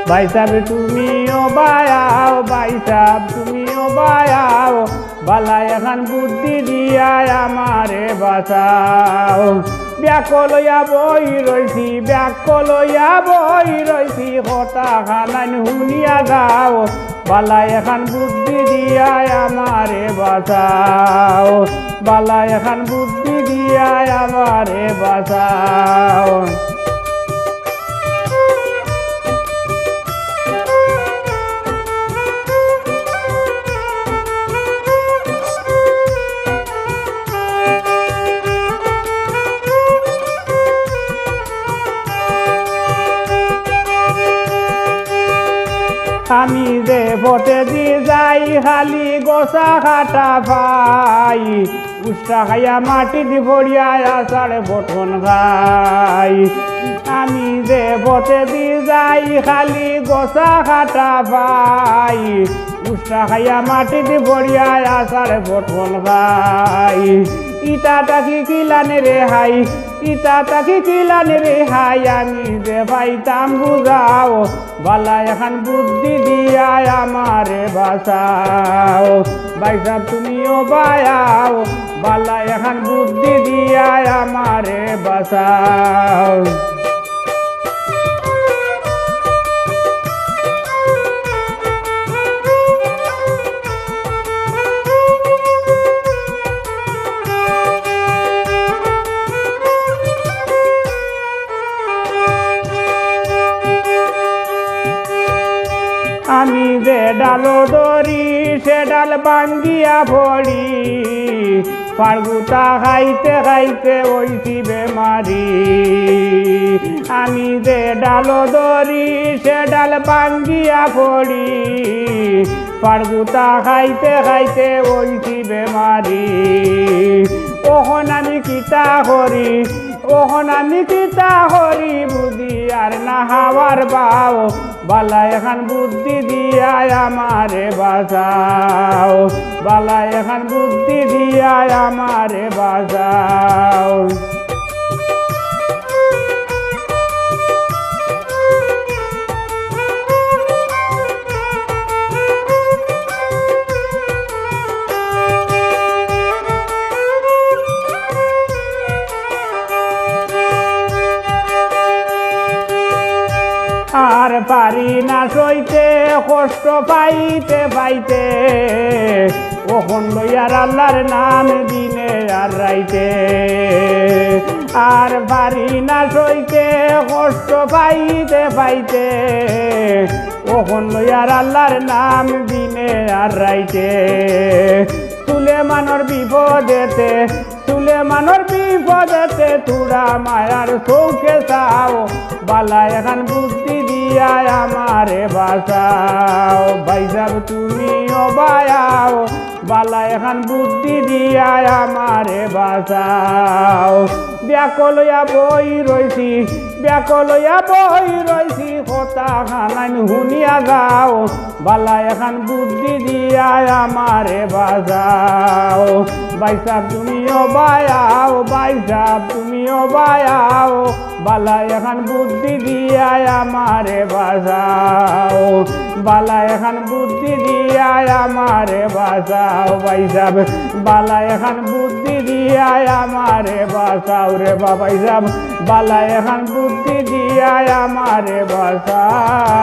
ভাই সাহেব তুমিও বায়াও, ভাই সাহেব তুমিও বায়াও, বালা এখন বুদ্ধি দিয়া আমারে বাঁচাও। ব্যাকলয়া বই রইছি, ব্যাকলয়া বই রইছি, কথা খানান শুনিয়া যাও, বালা এখন বুদ্ধি দিয়া আমারে বাঁচাও, বালা এখন বুদ্ধি দিয়া আমারে বাঁচাও। আমি যে পথে দি যাই খালি গোসা খাটা পাই, উষ্টা খাইয়া মাটি দি ভরিয়া আষাঢ় বটন খাই। আমি যে পথে দি যাই খালি গোসা খাটা পাই, উষ্টা খাইয়া মাটি দি ভরিয়া আষাঢ় বটন খাই। ইটা তাকি কিলানে রে হাই, ইটা তাকি কিলানে রে হাই, আমি যে পাইতাম বুঝাও, বালা এখন বুদ্ধি দিয়া আমারে বাঁচাও। ভাই সাহেব তুমিও বায়াও, বালা এখন বুদ্ধি দিয়া আমারে বাঁচাও। আমি যে ডালো দরি সে ডাল ভাঙ্গিয়া পড়ি, ফার্গুতা খাইতে খাইতে ওইছি বেমারি। আমি যে ডালো দরি সে ডাল ভাঙ্গিয়া পড়ি, ফার্গুতা খাইতে খাইতে ওইছি বেমারি। ওখন আমি কিতা করি, ওখন আমি কিতা করি, বুঝি আর না হাওয়ার বাও, বালা এখন বুদ্ধি দিয়া আমারে বাঁচাও, বালা এখন বুদ্ধি দিয়া আমারে বাঁচাও। আর পারি না সইতে কষ্ট পাইতে পাইতে, ওখন লইয়ার আল্লাহর নাম দিনে আর রাইতে। আর পারি না সইতে কষ্ট পাইতে পাইতে, ওখন লইয়ার আল্লাহর নাম দিনে আর রাইতে। সুলেমানের বিপদেতে, সুলেমানের বিপদেতে, তুরা মায়ার চৌকে চাও, বালা এখন বুদ্ধি দিয়া আমারে বাঁচাও। ভাই সাহেব তুমিও বায়াও, বালা এখন বুদ্ধি দিয়া আমারে বাঁচাও। ব্যাকলয়া বই রইছি, ব্যাকলয়া বই রইছি, কথা খানান শুনিয়া যাও, বালা এখন বুদ্ধি দিয়া আমারে বাঁচাও। ভাই সাহেব তুমিও বায়াও, ভাই সাহেব তুমিও বায়াও, বালা এখন বুদ্ধি দিয়া আমারে বাঁচাও, বালা এখন বুদ্ধি দিয়া আমারে বাঁচাও। ভাই সাহেব বালা এখন বুদ্ধি দিয়া আমারে বাঁচাও রে বাবাই সাহেব, বালা এখন বুদ্ধি দিয়া আমারে বাঁচাও।